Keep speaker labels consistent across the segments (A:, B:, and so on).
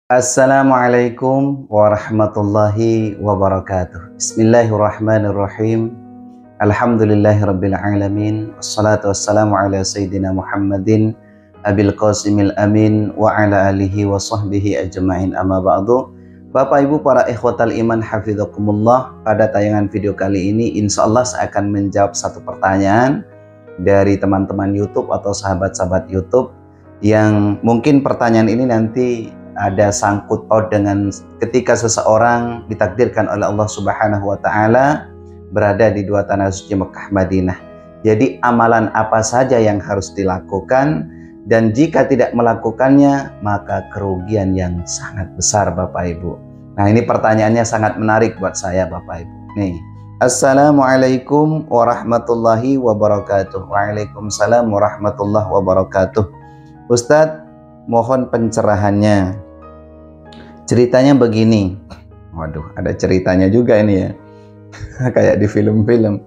A: Assalamualaikum warahmatullahi wabarakatuh. Bismillahirrahmanirrahim. Alhamdulillahirabbil alamin. Wassalatu wassalamu ala sayyidina Muhammadin abil qasimil amin wa ala alihi wa sahbihi ajma'in, amma ba'du. Bapak Ibu para ikhwatal iman hafizakumullah, pada tayangan video kali ini insyaallah saya akan menjawab satu pertanyaan dari teman-teman YouTube atau sahabat-sahabat YouTube yang mungkin pertanyaan ini nanti ada sangkut paut dengan ketika seseorang ditakdirkan oleh Allah Subhanahu wa taala berada di dua tanah suci Mekah Madinah. Jadi amalan apa saja yang harus dilakukan, dan jika tidak melakukannya maka kerugian yang sangat besar Bapak Ibu. Nah, ini pertanyaannya sangat menarik buat saya Bapak Ibu. Nih. Assalamualaikum warahmatullahi wabarakatuh. Waalaikumsalam warahmatullahi wabarakatuh. Ustadz, mohon pencerahannya. Ceritanya begini. Waduh, ada ceritanya juga ini ya. Kayak di film-film.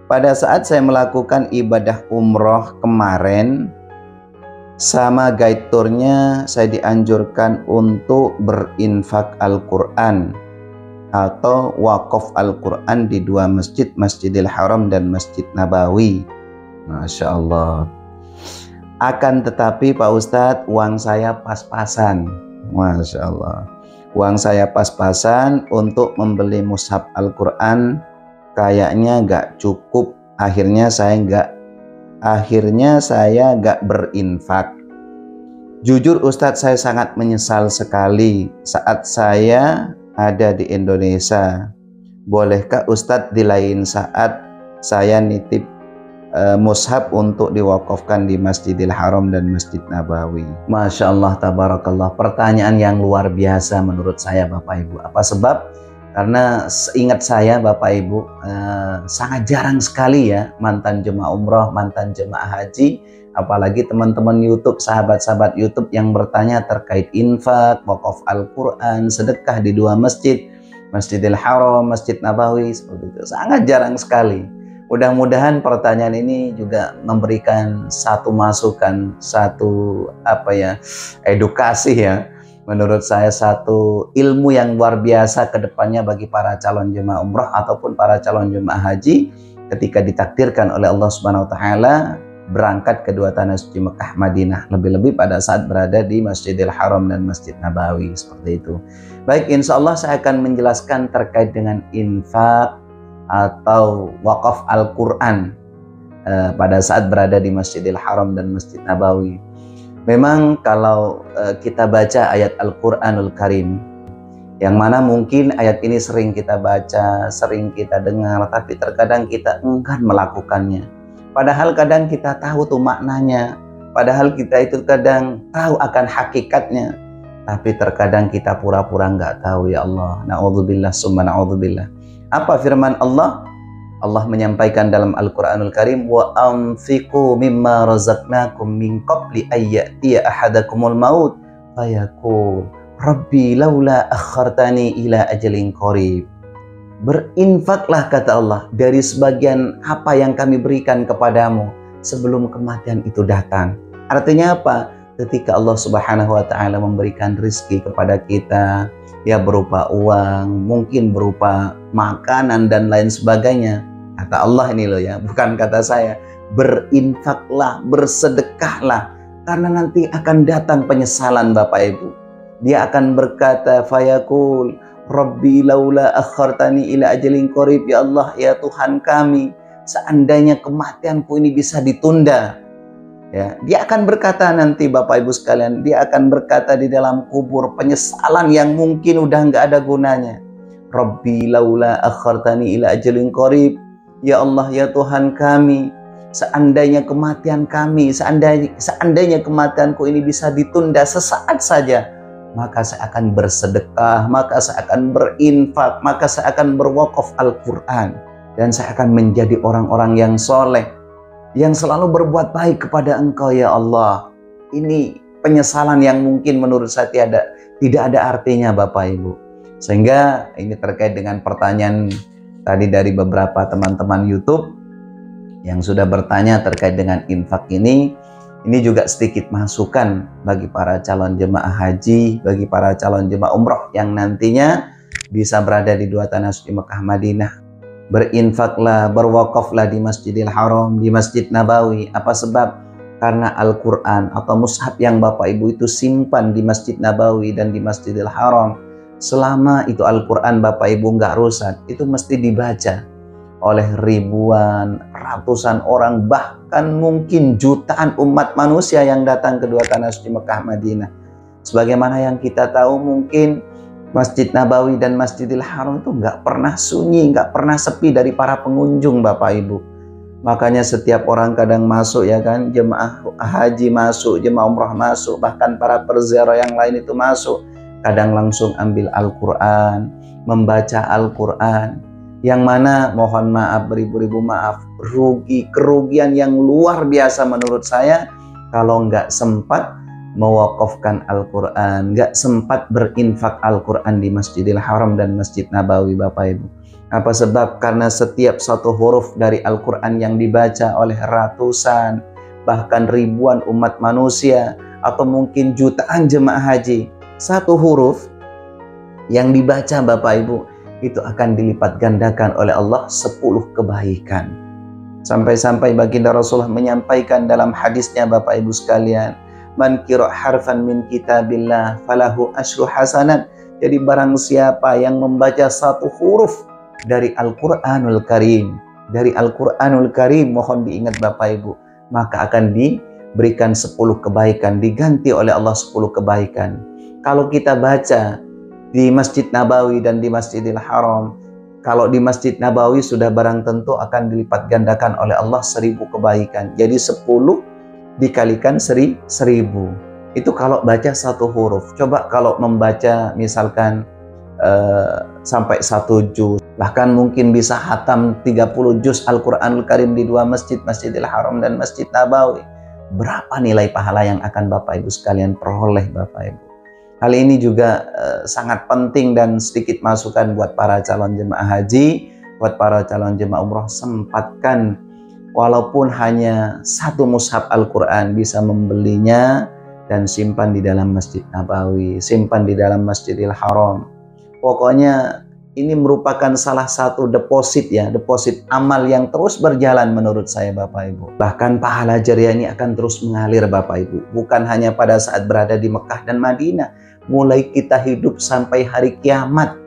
A: Pada saat saya melakukan ibadah umroh kemarin, sama guide tournya saya dianjurkan untuk berinfak Al-Quran atau wakaf Al-Quran di dua masjid, Masjidil Haram dan Masjid Nabawi. Masya Allah. Akan tetapi Pak Ustadz, uang saya pas-pasan. Masya Allah. Uang saya pas-pasan untuk membeli mushaf Al-Quran kayaknya nggak cukup. Akhirnya saya nggak berinfak. Jujur Ustadz, saya sangat menyesal sekali saat saya ada di Indonesia. Bolehkah Ustadz di lain saat saya nitip mushaf untuk diwakafkan di Masjidil Haram dan Masjid Nabawi? Masya Allah, tabarakallah. Pertanyaan yang luar biasa menurut saya Bapak Ibu. Apa sebab? Karena seingat saya Bapak Ibu, sangat jarang sekali ya mantan jemaah umroh, mantan jemaah haji, apalagi teman-teman YouTube, sahabat-sahabat YouTube yang bertanya terkait infak, wakaf Al-Quran, sedekah di dua masjid, Masjidil Haram, Masjid Nabawi, seperti itu. Sangat jarang sekali. Mudah-mudahan pertanyaan ini juga memberikan satu masukan, satu edukasi ya. Menurut saya satu ilmu yang luar biasa ke depannya bagi para calon jemaah umrah ataupun para calon jemaah haji ketika ditakdirkan oleh Allah Subhanahu wa taala berangkat ke dua tanah suci Mekah Madinah, lebih-lebih pada saat berada di Masjidil Haram dan Masjid Nabawi, seperti itu. Baik, insya Allah saya akan menjelaskan terkait dengan infak atau wakaf Al-Quran pada saat berada di Masjidil Haram dan Masjid Nabawi. Memang kalau kita baca ayat Al-Quranul Karim, yang mana mungkin ayat ini sering kita baca, sering kita dengar, tapi terkadang kita enggan melakukannya. Padahal kadang kita tahu tuh maknanya, padahal kita itu kadang tahu akan hakikatnya, tapi terkadang kita pura-pura nggak tahu. Ya Allah, na'udzubillah summa na'udzubillah. Apa firman Allah? Allah menyampaikan dalam Al-Quranul Karim, wa anfiqu mimma razaqnakum min qabli ayyatiya ahadakumul maut fayaqul rabbi laula akhartani ila ajalin qarib. Berinfaklah, kata Allah, dari sebagian apa yang kami berikan kepadamu sebelum kematian itu datang. Artinya apa? Ketika Allah Subhanahu wa taala memberikan rezeki kepada kita, ya berupa uang, mungkin berupa makanan dan lain sebagainya. Kata Allah ini loh ya, bukan kata saya. Berinfaklah, bersedekahlah, karena nanti akan datang penyesalan Bapak Ibu. Dia akan berkata, fayaqul rabbi laula akhartani ila ajalin qarib. Ya Allah, ya Tuhan kami, seandainya kematianku ini bisa ditunda. Ya, dia akan berkata nanti Bapak Ibu sekalian, dia akan berkata di dalam kubur penyesalan yang mungkin udah nggak ada gunanya. Rabbi laula akhartani ila ajalin qarib. Ya Allah, ya Tuhan kami, seandainya kematian kami, seandainya kematianku ini bisa ditunda sesaat saja, maka saya akan bersedekah, maka saya akan berinfak, maka saya akan berwakaf Al-Quran, dan saya akan menjadi orang-orang yang soleh, yang selalu berbuat baik kepada Engkau ya Allah. Ini penyesalan yang mungkin menurut saya tidak ada artinya Bapak Ibu. Sehingga ini terkait dengan pertanyaan tadi dari beberapa teman-teman YouTube yang sudah bertanya terkait dengan infak ini. Ini juga sedikit masukan bagi para calon jemaah haji, bagi para calon jemaah umroh yang nantinya bisa berada di dua tanah suci Mekah Madinah. Berinfaklah, berwakaflah di Masjidil Haram, di Masjid Nabawi. Apa sebab? Karena Al-Quran atau mushaf yang Bapak Ibu itu simpan di Masjid Nabawi dan di Masjidil Haram, selama itu Al-Quran Bapak Ibu nggak rusak, itu mesti dibaca oleh ribuan, ratusan orang, bahkan mungkin jutaan umat manusia yang datang ke dua tanah suci Mekah Madinah. Sebagaimana yang kita tahu, mungkin Masjid Nabawi dan Masjidil Haram itu nggak pernah sunyi, nggak pernah sepi dari para pengunjung Bapak Ibu. Makanya setiap orang kadang masuk, ya kan, jemaah haji masuk, jemaah umrah masuk, bahkan para perziarah yang lain itu masuk, kadang langsung ambil Al-Quran, membaca Al-Quran, yang mana mohon maaf, beribu-ribu maaf, kerugian yang luar biasa menurut saya kalau nggak sempat mewakafkan Al-Quran, nggak sempat berinfak Al-Quran di Masjidil Haram dan Masjid Nabawi Bapak Ibu. Apa sebab? Karena setiap satu huruf dari Al-Quran yang dibaca oleh ratusan, bahkan ribuan umat manusia, atau mungkin jutaan jemaah haji, satu huruf yang dibaca Bapak Ibu, itu akan dilipat gandakan oleh Allah 10 kebaikan. Sampai-sampai baginda Rasulullah menyampaikan dalam hadisnya Bapak Ibu sekalian, man qira harfan min kitabillah falahu asyru hasanat. Jadi barang siapa yang membaca satu huruf dari Al-Quranul Karim, mohon diingat Bapak Ibu, maka akan diberikan 10 kebaikan, diganti oleh Allah 10 kebaikan. Kalau kita baca di Masjid Nabawi dan di Masjidil Haram, kalau di Masjid Nabawi sudah barang tentu akan dilipat gandakan oleh Allah 1000 kebaikan. Jadi 10 dikalikan 1000. Itu kalau baca satu huruf. Coba kalau membaca misalkan sampai 1 juz, bahkan mungkin bisa hatam 30 juz Al-Quranul Karim di dua masjid, Masjidil Haram dan Masjid Nabawi. Berapa nilai pahala yang akan Bapak Ibu sekalian peroleh Bapak Ibu? Hal ini juga sangat penting dan sedikit masukan buat para calon jemaah haji, buat para calon jemaah umroh, sempatkan walaupun hanya satu mushaf Al-Quran, bisa membelinya dan simpan di dalam Masjid Nabawi, simpan di dalam Masjidil Haram. Pokoknya ini merupakan salah satu deposit amal yang terus berjalan menurut saya Bapak Ibu. Bahkan pahala jariah ini akan terus mengalir Bapak Ibu, bukan hanya pada saat berada di Mekah dan Madinah, mulai kita hidup sampai hari kiamat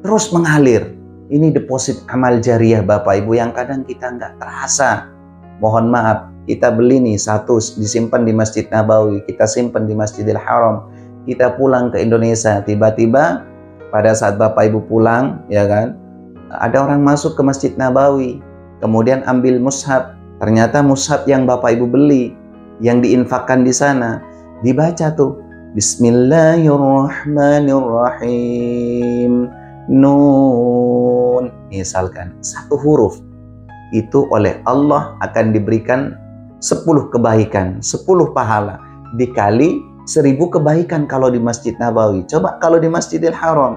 A: terus mengalir. Ini deposit amal jariah Bapak Ibu yang kadang kita nggak terasa. Mohon maaf, kita beli nih satu, disimpan di Masjid Nabawi, kita simpan di Masjidil Haram, kita pulang ke Indonesia, tiba-tiba pada saat Bapak Ibu pulang, ya kan, ada orang masuk ke Masjid Nabawi, kemudian ambil mushaf, ternyata mushaf yang Bapak Ibu beli, yang diinfakkan di sana, dibaca tuh Bismillahirrahmanirrahim, Nun, misalkan satu huruf, itu oleh Allah akan diberikan 10 kebaikan, 10 pahala, dikali 1000 kebaikan kalau di Masjid Nabawi. Coba kalau di Masjidil Haram,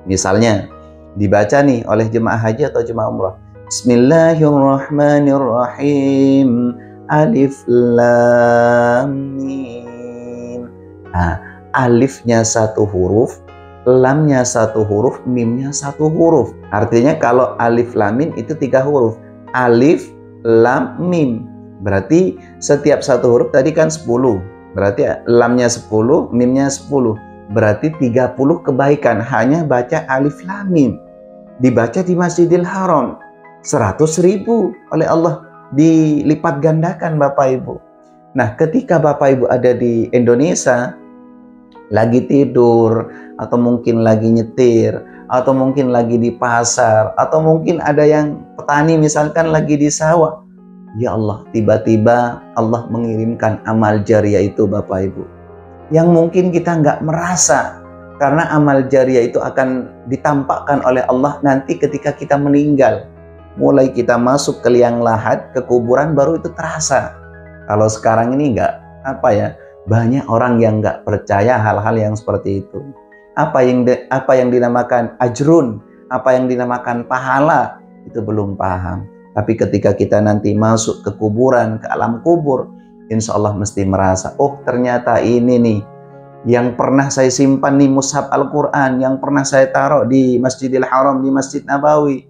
A: misalnya dibaca nih oleh jemaah haji atau jemaah umrah, Bismillahirrahmanirrahim, Alif Lam Mim. Nah, alifnya satu huruf, lamnya satu huruf, mimnya satu huruf. Artinya kalau alif lam mim itu 3 huruf. Alif lam mim. Berarti setiap satu huruf tadi kan 10. Berarti lamnya 10, mimnya 10. Berarti 30 kebaikan hanya baca alif lam mim. Dibaca di Masjidil Haram, 100.000 oleh Allah dilipat gandakan Bapak Ibu. Nah, ketika Bapak Ibu ada di Indonesia, lagi tidur, atau mungkin lagi nyetir, atau mungkin lagi di pasar, atau mungkin ada yang petani misalkan lagi di sawah, ya Allah, tiba-tiba Allah mengirimkan amal jariah itu Bapak Ibu, yang mungkin kita nggak merasa, karena amal jariah itu akan ditampakkan oleh Allah nanti ketika kita meninggal. Mulai kita masuk ke liang lahat, ke kuburan, baru itu terasa. Kalau sekarang ini nggak, banyak orang yang nggak percaya hal-hal yang seperti itu. Apa yang dinamakan ajrun, apa yang dinamakan pahala, itu belum paham. Tapi ketika kita nanti masuk ke kuburan, ke alam kubur, insya Allah mesti merasa, oh ternyata ini nih yang pernah saya simpan nih mushaf Al-Quran, yang pernah saya taruh di Masjidil Haram, di Masjid Nabawi,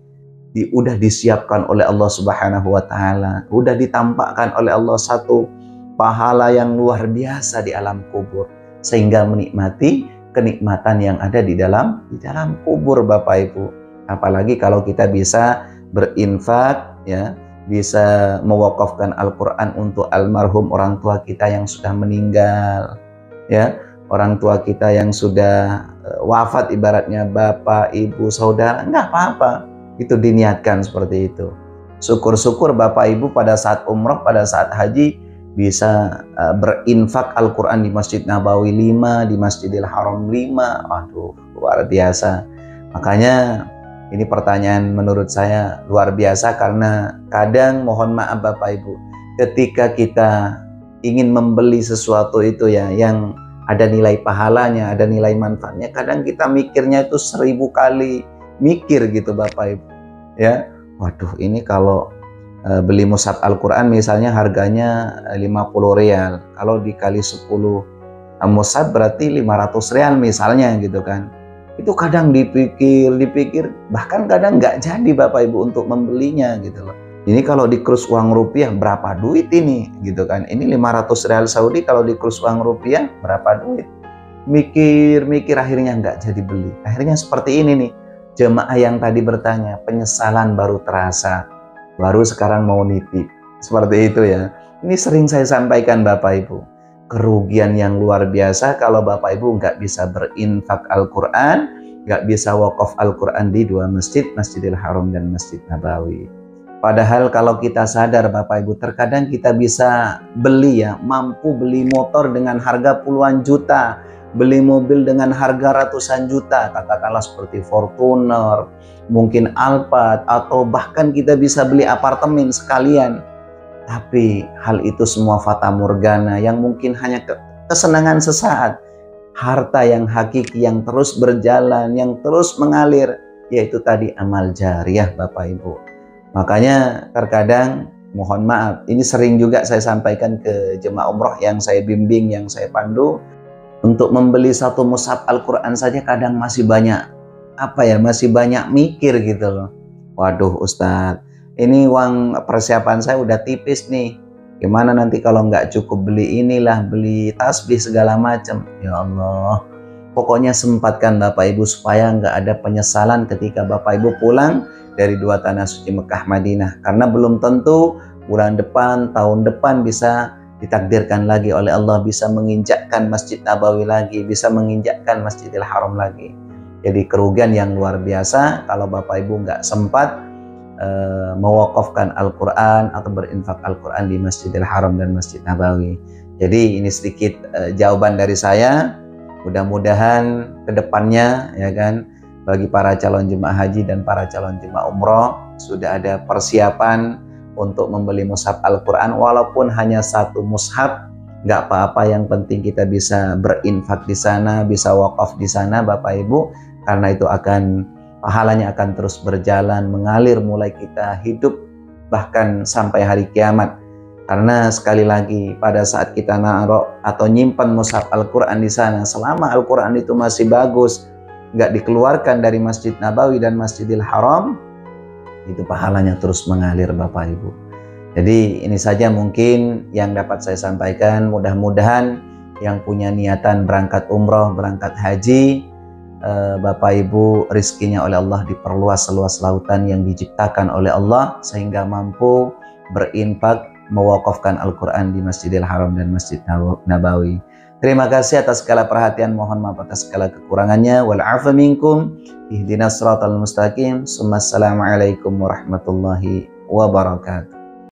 A: udah disiapkan oleh Allah Subhanahu wa Ta'ala, udah ditampakkan oleh Allah satu pahala yang luar biasa di alam kubur, sehingga menikmati kenikmatan yang ada di dalam kubur, Bapak Ibu. Apalagi kalau kita bisa berinfak, ya, bisa mewakafkan Al-Quran untuk almarhum orang tua kita yang sudah meninggal, ya, orang tua kita yang sudah wafat, ibaratnya bapak, ibu, saudara, nggak apa-apa, itu diniatkan seperti itu. Syukur-syukur Bapak Ibu pada saat umroh, pada saat haji bisa berinfak Al-Quran di Masjid Nabawi 5, di Masjidil Haram 5. Waduh, luar biasa. Makanya ini pertanyaan menurut saya luar biasa, karena kadang, mohon maaf Bapak Ibu, ketika kita ingin membeli sesuatu itu ya, yang ada nilai pahalanya, ada nilai manfaatnya, kadang kita mikirnya itu 1000 kali mikir gitu Bapak Ibu, ya. Waduh, ini kalau beli mushaf Al-Quran misalnya harganya 50 rial, kalau dikali 10 mushaf berarti 500 rial misalnya gitu kan. Itu kadang dipikir, bahkan kadang nggak jadi Bapak Ibu untuk membelinya gitu loh. Ini kalau dikurus uang rupiah berapa duit ini gitu kan. Ini 500 rial Saudi, kalau dikurus uang rupiah berapa duit. Mikir akhirnya nggak jadi beli. Akhirnya seperti ini nih, jemaah yang tadi bertanya, penyesalan baru terasa, baru sekarang mau nitip. Seperti itu ya. Ini sering saya sampaikan Bapak Ibu. Kerugian yang luar biasa kalau Bapak Ibu nggak bisa berinfak Al-Quran, nggak bisa wakaf Al-Quran di 2 masjid, Masjidil Haram dan Masjid Nabawi. Padahal kalau kita sadar Bapak Ibu, terkadang kita bisa beli, ya, mampu beli motor dengan harga puluhan juta, beli mobil dengan harga ratusan juta, katakanlah seperti Fortuner, mungkin Alphard, atau bahkan kita bisa beli apartemen sekalian. Tapi hal itu semua fata morgana yang mungkin hanya kesenangan sesaat. Harta yang hakiki yang terus berjalan, yang terus mengalir, yaitu tadi amal jariah Bapak Ibu. Makanya terkadang, mohon maaf, ini sering juga saya sampaikan ke jemaah umroh yang saya bimbing, yang saya pandu, untuk membeli satu mushaf Al-Quran saja kadang masih banyak, masih banyak mikir gitu loh. Waduh Ustadz, ini uang persiapan saya udah tipis nih. Gimana nanti kalau nggak cukup beli inilah, beli tasbih segala macam. Ya Allah, pokoknya sempatkan Bapak Ibu supaya nggak ada penyesalan ketika Bapak Ibu pulang dari 2 tanah suci Mekah Madinah. Karena belum tentu bulan depan, tahun depan bisa ditakdirkan lagi oleh Allah, bisa menginjakkan Masjid Nabawi lagi, bisa menginjakkan Masjidil Haram lagi. Jadi kerugian yang luar biasa kalau Bapak Ibu nggak sempat mewakafkan Al-Quran atau berinfak Al-Quran di Masjidil Haram dan Masjid Nabawi. Jadi ini sedikit jawaban dari saya. Mudah-mudahan kedepannya, ya kan, bagi para calon jemaah haji dan para calon jemaah umroh sudah ada persiapan untuk membeli mushaf Al-Quran, walaupun hanya 1 mushaf, nggak apa-apa, yang penting kita bisa berinfak di sana, bisa wakaf di sana Bapak Ibu, karena itu pahalanya akan terus berjalan, mengalir mulai kita hidup bahkan sampai hari kiamat. Karena sekali lagi, pada saat kita naruh atau nyimpan mushaf Al-Quran di sana, selama Al-Quran itu masih bagus, nggak dikeluarkan dari Masjid Nabawi dan Masjidil Haram, itu pahalanya terus mengalir Bapak Ibu. Jadi ini saja mungkin yang dapat saya sampaikan. Mudah-mudahan yang punya niatan berangkat umroh, berangkat haji, Bapak Ibu rizkinya oleh Allah diperluas seluas lautan yang diciptakan oleh Allah, sehingga mampu berinfak, mewakafkan Al-Quran di Masjidil Haram dan Masjid Nabawi. Terima kasih atas segala perhatian, mohon maaf atas segala kekurangannya. Wal afu minkum, ihdinas siratal mustaqim. Assalamualaikum warahmatullahi wabarakatuh.